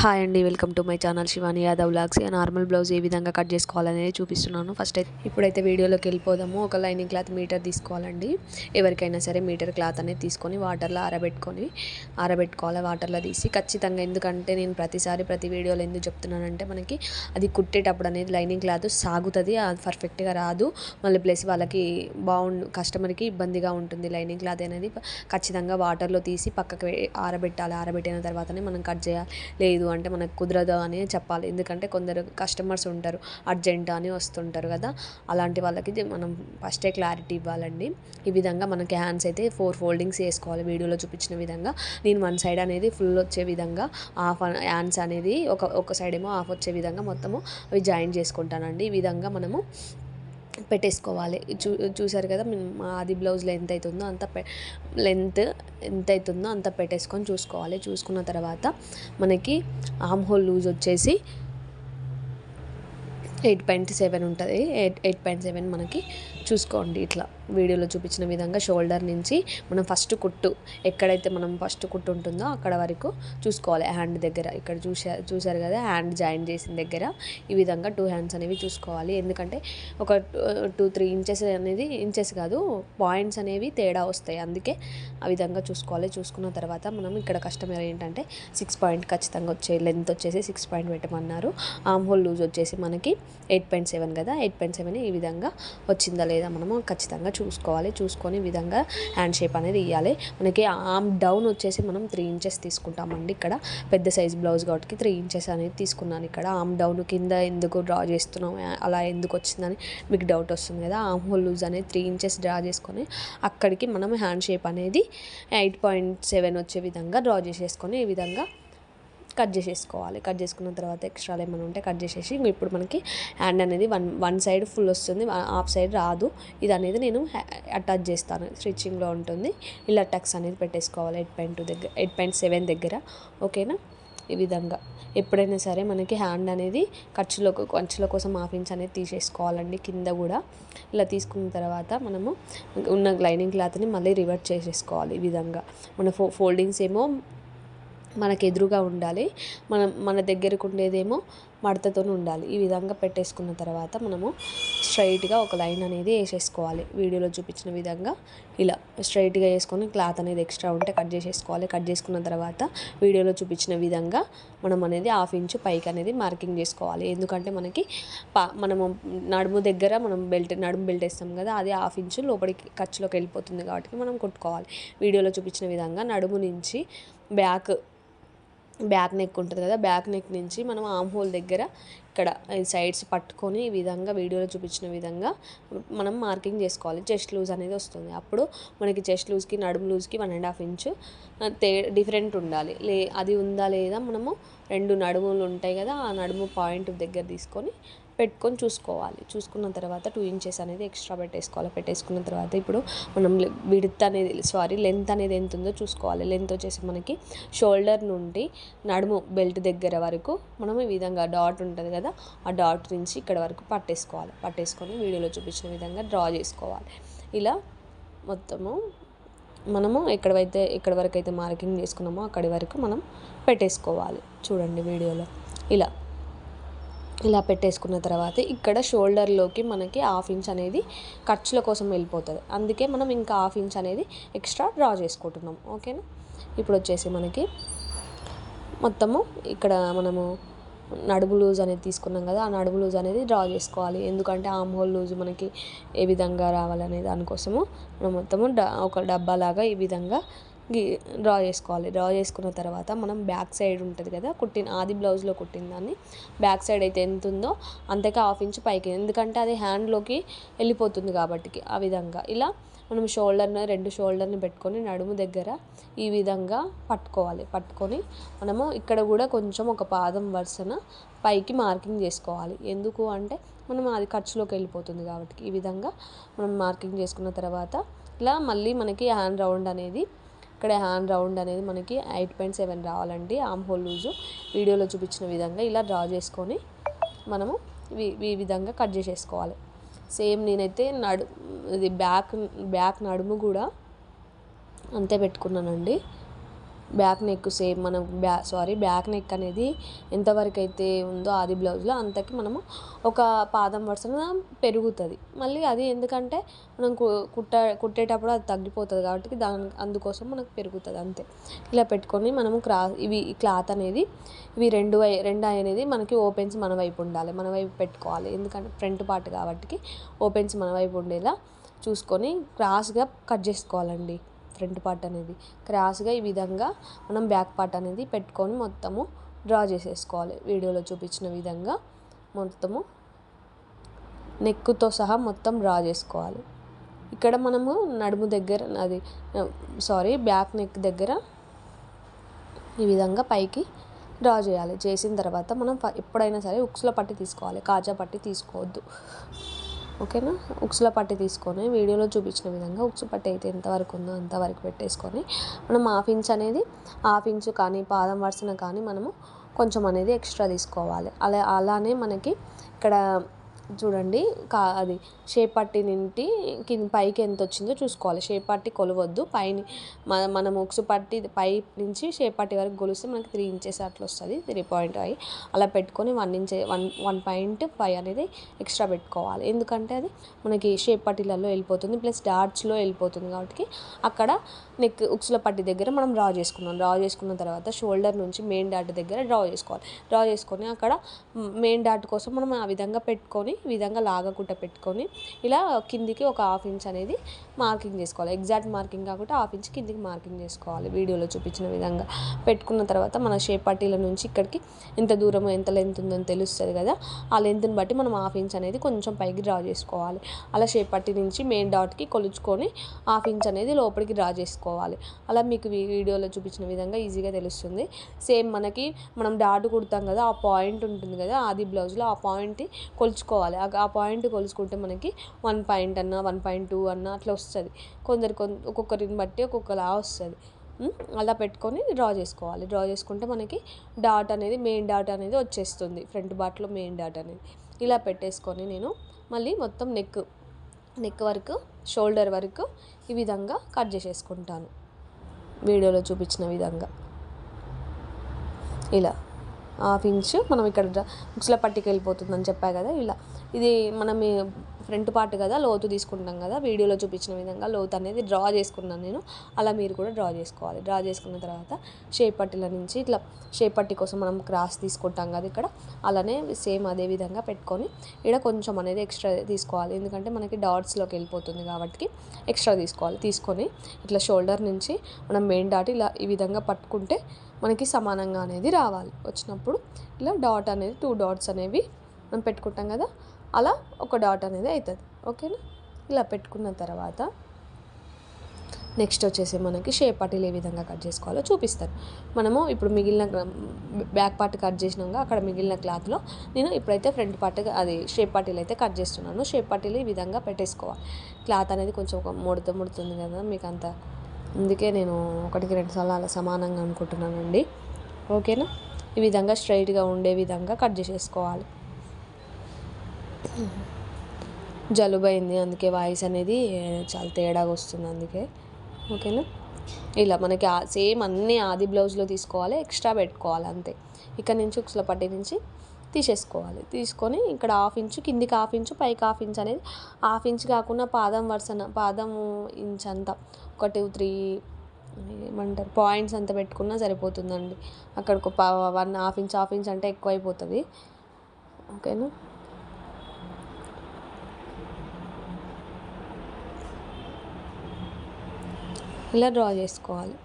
Hi అండి, welcome to my channel Shivani Yadav vlogs. Normal blouse ఏ విధంగా కట్ చేసుకోవాలనేది చూపిస్తున్నాను. ఇప్పుడైతే వీడియోలోకి వెళ్ళిపోదాము. ఒక లైనింగ్ క్లాత్ మీటర్ తీసుకోవాలండి. ఎవరికైనా సరే మీటర్ క్లాత్ అనేది తీసుకొని వాటర్లో ఆరబెట్టుకోవాలి. వాటర్లో తీసి ఖచ్చితంగా, ఎందుకంటే నేను ప్రతి వీడియోలో ఎందుకు చెప్తున్నానంటే, మనకి అది కుట్టేటప్పుడు అనేది లైనింగ్ క్లాత్ సాగుతుంది, అది పర్ఫెక్ట్గా రాదు. మళ్ళీ ప్లస్ వాళ్ళకి కస్టమర్కి ఇబ్బందిగా ఉంటుంది. లైనింగ్ క్లాత్ అనేది ఖచ్చితంగా వాటర్లో తీసి పక్కకు ఆరబెట్టాలి. ఆరబెట్టిన తర్వాతనే మనం కట్ చేయాలి. లేదు అంటే మనకు కుదరదు అని చెప్పాలి. ఎందుకంటే కొందరు కస్టమర్స్ ఉంటారు, అర్జెంట్ అని వస్తుంటారు కదా, అలాంటి వాళ్ళకి మనం ఫస్టే క్లారిటీ ఇవ్వాలండి. ఈ విధంగా మనకి హ్యాండ్స్ అయితే 4 ఫోల్డింగ్స్ వేసుకోవాలి. వీడియోలో చూపించిన విధంగా నేను 1 సైడ్ అనేది ఫుల్ వచ్చే విధంగా, హాఫ్ హ్యాండ్స్ అనేది ఒక సైడ్ ఏమో హాఫ్ వచ్చే విధంగా మొత్తము అవి జాయిన్ చేసుకుంటానండి. ఈ విధంగా మనము పెట్టేసుకోవాలి. చూసారు కదా, అది బ్లౌజ్ లెంత్ అవుతుందో ఎంత అవుతుందో అంత పెట్టేసుకొని చూసుకున్న తర్వాత మనకి ఆర్మ్ హోల్ లూజ్ వచ్చేసి 8.7 ఉంటుంది. 8.7 మనకి చూసుకోండి. ఇట్లా వీడియోలో చూపించిన విధంగా షోల్డర్ నుంచి మనం ఎక్కడైతే మనం ఫస్ట్ కుట్టు ఉంటుందో అక్కడ వరకు చూసుకోవాలి. హ్యాండ్ దగ్గర ఇక్కడ చూసారు కదా, హ్యాండ్ జాయిన్ చేసిన దగ్గర ఈ విధంగా 2 హ్యాండ్స్ అనేవి చూసుకోవాలి. ఎందుకంటే ఒక 2-3 ఇంచెస్ కాదు, పాయింట్స్ అనేవి తేడా వస్తాయి. అందుకే ఆ విధంగా చూసుకోవాలి. చూసుకున్న తర్వాత మనం ఇక్కడ కస్టమర్ ఏంటంటే 6 పాయింట్ ఖచ్చితంగా లెంత్ వచ్చేసి 6 పాయింట్ పెట్టమన్నారు. ఆర్మ్ హోల్ లూజ్ వచ్చేసి మనకి 8.7 కదా, 8.7 ఈ విధంగా వచ్చిందా లేదా మనము ఖచ్చితంగా చూసుకోవాలి. చూసుకొని ఈ విధంగా హ్యాండ్ షేప్ అనేది ఇవ్వాలి. మనకి ఆర్మ్ డౌన్ వచ్చేసి మనం 3 ఇంచెస్ తీసుకుంటామండి. ఇక్కడ పెద్ద సైజ్ బ్లౌజ్ కాబట్టి 3 ఇంచెస్ అనేది తీసుకున్నాను. ఇక్కడ ఆర్మ్ డౌన్ కింద ఎందుకు డ్రా చేస్తున్నాం, అలా ఎందుకు వచ్చిందని మీకు డౌట్ వస్తుంది కదా. ఆర్మ్ హోల్ లూజ్ అనేది 3 ఇంచెస్ డ్రా చేసుకొని అక్కడికి మనం హ్యాండ్ షేప్ అనేది 8.7 వచ్చే విధంగా డ్రా చేసేసుకొని ఈ విధంగా కట్ చేసేసుకోవాలి. కట్ చేసుకున్న తర్వాత ఎక్స్ట్రాలు ఏమైనా ఉంటే కట్ చేసేసి, ఇప్పుడు మనకి హ్యాండ్ అనేది వన్ సైడ్ ఫుల్ వస్తుంది, హాఫ్ సైడ్ రాదు. ఇది అనేది నేను అటాచ్ చేస్తాను, స్టిచ్చింగ్లో ఉంటుంది. ఇలా టక్స్ అనేది పెట్టేసుకోవాలి 8.2 దగ్గర, 8.7 దగ్గర. ఓకేనా. ఈ విధంగా ఎప్పుడైనా సరే మనకి హ్యాండ్ అనేది ఖర్చుల కోసం హాఫ్ ఇంచ్ అనేది తీసేసుకోవాలండి. కింద కూడా ఇలా తీసుకున్న తర్వాత మనము ఉన్న లైనింగ్ క్లాత్ని మళ్ళీ రివర్స్ చేసేసుకోవాలి. ఈ విధంగా మన ఫోల్డింగ్స్ ఏమో మనకు ఎదురుగా ఉండాలి, మన దగ్గరకు ఉండేదేమో మడతతో ఉండాలి. ఈ విధంగా పెట్టేసుకున్న తర్వాత మనము స్ట్రైట్గా ఒక లైన్ అనేది వేసేసుకోవాలి. వీడియోలో చూపించిన విధంగా ఇలా స్ట్రైట్గా వేసుకొని క్లాత్ అనేది ఎక్స్ట్రా ఉంటే కట్ చేసేసుకోవాలి. కట్ చేసుకున్న తర్వాత వీడియోలో చూపించిన విధంగా మనం అనేది హాఫ్ ఇంచు పైకి అనేది మార్కింగ్ చేసుకోవాలి. ఎందుకంటే మనకి మనము నడుము దగ్గర మనం నడుము బెల్ట్ వేస్తాం కదా, అది హాఫ్ ఇంచు లోపలికి ఖర్చులోకి వెళ్ళిపోతుంది కాబట్టి మనం కొట్టుకోవాలి. వీడియోలో చూపించిన విధంగా నడుము నుంచి బ్యాక్ నెక్ ఉంటుంది కదా, బ్యాక్ నెక్ నుంచి మనం ఆర్మ్ హోల్ దగ్గర ఇక్కడ సైడ్స్ పట్టుకొని ఈ విధంగా వీడియోలో చూపించిన విధంగా మనం మార్కింగ్ చేసుకోవాలి. చెస్ట్ లూజ్ అనేది వస్తుంది. అప్పుడు మనకి చెస్ట్ లూజ్కి నడుము లూజ్కి 1.5 ఇంచు డిఫరెంట్ ఉండాలి. అది ఉందా లేదా మనము 2 నడుములు ఉంటాయి కదా, ఆ నడుము పాయింట్ దగ్గర పెట్టుకొని చూసుకోవాలి. చూసుకున్న తర్వాత 2 ఇంచెస్ అనేది ఎక్స్ట్రా పెట్టేసుకున్న తర్వాత ఇప్పుడు మనం లెంత్ అనేది ఎంత ఉందో చూసుకోవాలి. లెంత్ వచ్చేసి మనకి షోల్డర్ నుండి నడుము బెల్ట్ దగ్గర వరకు మనం ఈ విధంగా డాట్ ఉంటుంది కదా, ఆ డాట్ నుంచి ఇక్కడ వరకు పట్టేసుకొని వీడియోలో చూపించిన విధంగా డ్రా చేసుకోవాలి. ఇలా మొత్తము మనము ఎక్కడి వరకు అయితే మార్కింగ్ చేసుకున్నామో అక్కడి వరకు మనం పెట్టేసుకోవాలి. చూడండి వీడియోలో ఇలా పెట్టేసుకున్న తర్వాత ఇక్కడ షోల్డర్లోకి మనకి హాఫ్ ఇంచ్ అనేది ఖర్చుల కోసం వెళ్ళిపోతుంది. అందుకే మనం ఇంకా హాఫ్ ఇంచ్ అనేది ఎక్స్ట్రా డ్రా చేసుకుంటున్నాం. ఓకేనా. ఇప్పుడు వచ్చేసి మనకి మొత్తము ఇక్కడ మనము నడుము లూజ్ అనేది తీసుకున్నాం కదా, ఆ నడుము లూజ్ అనేది డ్రా చేసుకోవాలి. ఎందుకంటే ఆర్మ్ హోల్ లూజ్ మనకి ఏ విధంగా రావాలనే దానికోసము మనం మొత్తము ఒక డబ్బాలాగా ఈ విధంగా డ్రా చేసుకోవాలి. డ్రా చేసుకున్న తర్వాత మనం బ్యాక్ సైడ్ ఉంటుంది కదా, ఆది బ్లౌజ్లో కుట్టిన దాన్ని బ్యాక్ సైడ్ అయితే ఎంత ఉందో అంతకే హాఫ్ ఇంచ్ పైకి, ఎందుకంటే అది హ్యాండ్లోకి వెళ్ళిపోతుంది కాబట్టి. ఆ విధంగా ఇలా మనం రెండు షోల్డర్ని పెట్టుకొని నడుము దగ్గర ఈ విధంగా పట్టుకొని మనము ఇక్కడ కూడా కొంచెం ఒక పాదం వరుసన పైకి మార్కింగ్ చేసుకోవాలి. ఎందుకు అంటే మనం అది ఖర్చులోకి వెళ్ళిపోతుంది కాబట్టి. ఈ విధంగా మనం మార్కింగ్ చేసుకున్న తర్వాత ఇలా మళ్ళీ మనకి హ్యాండ్ రౌండ్ అనేది మనకి 8.7 రావాలండి. ఆర్మ్ హోల్ లూజు వీడియోలో చూపించిన విధంగా ఇలా డ్రా చేసుకొని మనము ఈ విధంగా కట్ చేసేసుకోవాలి. సేమ్ నేనైతే ఇది బ్యాక్ నడుము కూడా అంతే పెట్టుకున్నానండి. బ్యాక్ నెక్ సేమ్ మనం బ్యాక్ నెక్ అనేది ఎంతవరకు అయితే ఉందో ఆది బ్లౌజ్లో అంతకి మనము ఒక పాదం వరుసన పెరుగుతుంది. మళ్ళీ అది ఎందుకంటే మనం కుట్టేటప్పుడు అది తగ్గిపోతుంది కాబట్టి అందుకోసం మనకు పెరుగుతుంది అంతే. ఇలా పెట్టుకొని మనము ఈ క్లాత్ అనేది ఇవి రెండు అనేది మనకి ఓపెన్స్ మన వైపు ఉండాలి, మన వైపు పెట్టుకోవాలి. ఎందుకంటే ఫ్రంట్ పార్ట్ కాబట్టి ఓపెన్స్ మన వైపు ఉండేలా చూసుకొని క్రాస్గా కట్ చేసుకోవాలండి. ఫ్రంట్ పార్ట్ అనేది క్రాస్గా ఈ విధంగా మనం బ్యాక్ పార్ట్ అనేది పెట్టుకొని మొత్తము డ్రా చేసేసుకోవాలి. వీడియోలో చూపించిన విధంగా మొత్తము నెక్తో సహా మొత్తం డ్రా చేసుకోవాలి. ఇక్కడ మనము నడుము దగ్గర బ్యాక్ నెక్ దగ్గర ఈ విధంగా పైకి డ్రా చేయాలి. చేసిన తర్వాత మనం ఎప్పుడైనా సరే ఉక్సుల పట్టి తీసుకోవాలి, కాజా పట్టి తీసుకోవద్దు. ఓకేనా? ఉక్సుల పట్టి తీసుకొని వీడియోలో చూపించిన విధంగా ఉక్సు పట్టి అయితే ఎంతవరకు ఉందో అంతవరకు పెట్టేసుకొని మనం హాఫ్ ఇంచు కానీ పాదం వరుసన కానీ మనము కొంచెం అనేది ఎక్స్ట్రా తీసుకోవాలి. అలానే మనకి ఇక్కడ చూడండి అది షేప్ పట్టి నుండి పైకి ఎంత వచ్చిందో చూసుకోవాలి. షేప్ పట్టి కొలవద్దు. మనం ఉక్సు పట్టి పై నుంచి షేప్ పట్టి వరకు కొలిస్తే మనకి 3 ఇంచెస్ అట్లా వస్తుంది, 3.5 అలా పెట్టుకొని 1.5 అనేది ఎక్స్ట్రా పెట్టుకోవాలి. ఎందుకంటే అది మనకి షేప్ పట్టీలలో వెళ్ళిపోతుంది, ప్లస్ డాట్స్లో వెళ్ళిపోతుంది కాబట్టి అక్కడ నెక్ ఉక్సుల పట్టి దగ్గర మనం డ్రా చేసుకున్న తర్వాత షోల్డర్ నుంచి మెయిన్ డాట్ దగ్గర డ్రా చేసుకొని అక్కడ మెయిన్ డాట్ కోసం మనం ఆ విధంగా పెట్టుకొని ఈ విధంగా లాగకుండా పెట్టుకొని ఇలా కిందికి ఒక హాఫ్ ఇంచ్ అనేది మార్కింగ్ చేసుకోవాలి. ఎగ్జాక్ట్ మార్కింగ్ కాకుండా హాఫ్ ఇంచ్ కిందికి మార్కింగ్ చేసుకోవాలి. వీడియోలో చూపించిన విధంగా పెట్టుకున్న తర్వాత మన షేప్ పట్టీల నుంచి ఇక్కడికి ఎంత దూరం ఎంత లెంత్ ఉందని తెలుస్తుంది కదా, ఆ లెంత్ని బట్టి మనం హాఫ్ ఇంచ్ అనేది కొంచెం పైకి డ్రా చేసుకోవాలి. అలా షేప్ పట్టీ నుంచి మెయిన్ డాట్కి కొలుచుకొని హాఫ్ ఇంచ్ అనేది లోపలికి డ్రా చేసుకోవాలి. అలా మీకు వీడియోలో చూపించిన విధంగా ఈజీగా తెలుస్తుంది. సేమ్ మనం డాట్ కుడతాం కదా, ఆ పాయింట్ ఉంటుంది కదా ఆది బ్లౌజ్లో, ఆ పాయింట్ కొలుచుకోవాలి. ఆ పాయింట్ కొలుసుకుంటే మనకి 1 పాయింట్ అన్న 1.2 అన్న అట్లా వస్తుంది. ఒక్కొక్కరిని బట్టి ఒక్కొక్కలా వస్తుంది. అలా పెట్టుకొని డ్రా చేసుకోవాలి. డ్రా చేసుకుంటే మనకి మెయిన్ డాట్ అనేది వచ్చేస్తుంది. ఫ్రంట్ పార్ట్లో మెయిన్ డాట్ అనేది ఇలా పెట్టేసుకొని నేను మళ్ళీ మొత్తం నెక్ వరకు షోల్డర్ వరకు ఈ విధంగా కట్ చేసేసుకుంటాను. వీడియోలో చూపించిన విధంగా ఇలా హాఫ్ ఇంచ్ మనం ఇక్కడ ఉక్సుల పట్టికి వెళ్ళిపోతుందని చెప్పా కదా, ఇలా ఇది మనం ఫ్రంట్ పార్ట్ కదా లోతు తీసుకుంటాం కదా, వీడియోలో చూపించిన విధంగా లోతు అనేది డ్రా చేసుకున్నాను నేను. అలా మీరు కూడా డ్రా చేసుకోవాలి. డ్రా చేసుకున్న తర్వాత షేప్ పట్టీల నుంచి ఇట్లా షేప్ పట్టీ కోసం మనం క్రాస్ తీసుకుంటాం కదా ఇక్కడ, అలానే సేమ్ అదే విధంగా పెట్టుకొని ఇక్కడ కొంచెం అనేది ఎక్స్ట్రా తీసుకోవాలి. ఎందుకంటే మనకి డాట్స్లోకి వెళ్ళిపోతుంది కాబట్టి ఎక్స్ట్రా తీసుకొని ఇట్లా షోల్డర్ నుంచి మనం మెయిన్ డాట్ ఇలా ఈ విధంగా పట్టుకుంటే మనకి సమానంగా అనేది రావాలి. వచ్చినప్పుడు ఇలా డాట్ అనేది 2 డాట్స్ అనేవి మనం పెట్టుకుంటాం కదా, అలా ఒక డాట్ అనేది అవుతుంది. ఓకేనా? ఇలా పెట్టుకున్న తర్వాత నెక్స్ట్ వచ్చేసి మనకి షేప్ పట్టీలు ఏ విధంగా కట్ చేసుకోవాలో చూపిస్తాను. మనము ఇప్పుడు మిగిలిన బ్యాక్ పార్ట్ కట్ చేసినాక అక్కడ మిగిలిన క్లాత్లో నేను ఇప్పుడైతే ఫ్రంట్ పార్ట్ అది షేప్ పట్టీలు అయితే కట్ చేస్తున్నాను. షేప్ పట్టీలు ఈ విధంగా పెట్టేసుకోవాలి. క్లాత్ అనేది కొంచెం ముడుతుంది కదా మీకు అంత, అందుకే నేను 1-2 సార్లు అలా సమానంగా అనుకుంటున్నానండి. ఓకేనా? ఈ విధంగా స్ట్రైట్గా ఉండే విధంగా కట్ చేసేసుకోవాలి. జలుబైంది అందుకే వాయిస్ అనేది చాలా తేడాగా వస్తుంది అందుకే. ఓకేనా? ఇలా మనకి సేమ్ అన్నీ ఆది బ్లౌజ్లో తీసుకోవాలి, ఎక్స్ట్రా పెట్టుకోవాలి అంతే. ఇక్కడ నుంచి ఉక్సుల పట్టీ నుంచి తీసేసుకోవాలి. తీసుకొని ఇక్కడ హాఫ్ ఇంచు కిందికి హాఫ్ ఇంచు పైకి హాఫ్ ఇంచ్ అనేది హాఫ్ ఇంచ్ కాకుండా పాదం ఇంచ్ అంతా 1 2 3 ఏమంటారు పాయింట్స్ అంతా పెట్టుకున్నా సరిపోతుందండి. అక్కడికి 1 హాఫ్ ఇంచ్ అంటే ఎక్కువ అయిపోతుంది. ఓకేనా? ఇలా డ్రా చేసుకోవాలి.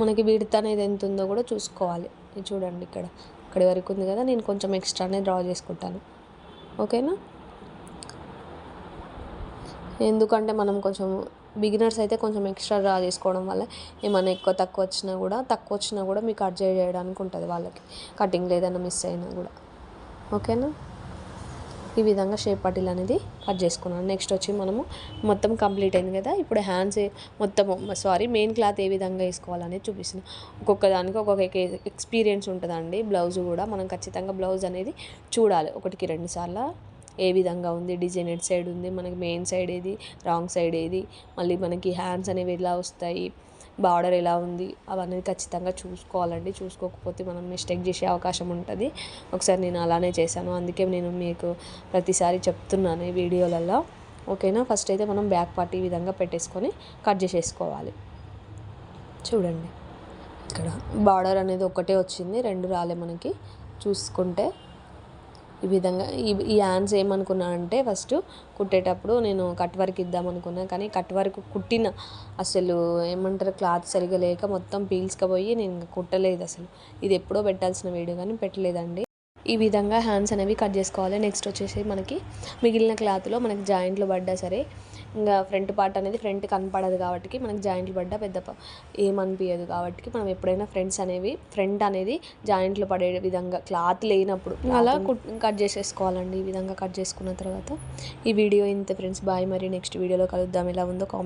మనకి విడ్త్ అనేది ఎంత ఉందో కూడా చూసుకోవాలి. ఇది చూడండి ఇక్కడి వరకు ఉంది కదా, నేను కొంచెం ఎక్స్ట్రానే డ్రా చేసుకుంటాను. ఓకేనా? ఎందుకంటే మనం కొంచెం బిగినర్స్ అయితే కొంచెం ఎక్స్ట్రా డ్రా చేసుకోవడం వల్ల ఏమైనా తక్కువ వచ్చినా కూడా మీకు అడ్జస్ట్ చేయడానికి ఉంటుంది వాళ్ళకి, కటింగ్ ఏదైనా మిస్ అయినా కూడా. ఓకేనా? ఈ విధంగా షేప్ పట్టీలు అనేది కట్ చేసుకున్నాను. నెక్స్ట్ వచ్చి మనము మొత్తం కంప్లీట్ అయింది కదా, ఇప్పుడు హ్యాండ్స్ మెయిన్ క్లాత్ ఏ విధంగా వేసుకోవాలనేది చూపిస్తున్నాను. ఒక్కొక్క దానికి ఒక్కొక్క ఎక్స్పీరియన్స్ ఉంటుందండి. బ్లౌజ్ కూడా మనం ఖచ్చితంగా బ్లౌజ్ అనేది చూడాలి 1-2 సార్లు. ఏ విధంగా ఉంది, డిజైన్ ఎటు సైడ్ ఉంది, మనకి మెయిన్ సైడ్ ఏది, రాంగ్ సైడ్ ఏది, మళ్ళీ మనకి హ్యాండ్స్ అనేవి ఎలా వస్తాయి, బార్డర్ ఎలా ఉంది అవన్నీ ఖచ్చితంగా చూసుకోవాలండి. చూసుకోకపోతే మనం మిస్టేక్ చేసే అవకాశం ఉంటుంది. ఒకసారి నేను అలానే చేశాను, అందుకే నేను మీకు ప్రతిసారి చెప్తున్నాను ఈ వీడియోలలో. ఓకేనా. ఫస్ట్ అయితే మనం బ్యాక్ పార్ట్ ఈ విధంగా పెట్టేసుకొని కట్ చేసేసుకోవాలి. చూడండి ఇక్కడ బార్డర్ అనేది ఒకటే వచ్చింది, 2 రాలే మనకి. చూసుకుంటే ఈ విధంగా ఈ హ్యాండ్స్ ఏమనుకున్నానంటే ఫస్ట్ కుట్టేటప్పుడు నేను కట్ వర్క్ ఇద్దాం అనుకున్నాను, కానీ కట్ వర్క్ కుట్టిన అసలు ఏమంటారు క్లాత్ సరిగా లేక మొత్తం పీల్చుకపోయి నేను కుట్టలేదు అసలు. ఇది ఎప్పుడో పెట్టాల్సిన వీడియో కానీ పెట్టలేదండి. ఈ విధంగా హ్యాండ్స్ అనేవి కట్ చేసుకోవాలి. నెక్స్ట్ వచ్చేసి మనకి మిగిలిన క్లాత్లో మనకి జాయింట్లు పడ్డా సరే, ఇంకా ఫ్రంట్ పార్ట్ అనేది ఫ్రంట్ కనపడదు కాబట్టి మనకి జాయింట్లు పడ్డా పెద్ద ఏమనిపించదు కాబట్టి మనం ఎప్పుడైనా ఫ్రంట్ అనేది జాయింట్లు పడే విధంగా క్లాత్ లేనప్పుడు అలా కట్ చేసేసుకోవాలండి. ఈ విధంగా కట్ చేసుకున్న తర్వాత ఈ వీడియో ఇంత ఫ్రెండ్స్. బాయ్. మరి నెక్స్ట్ వీడియోలో కలుద్దాం. ఎలా ఉందో కామెంట్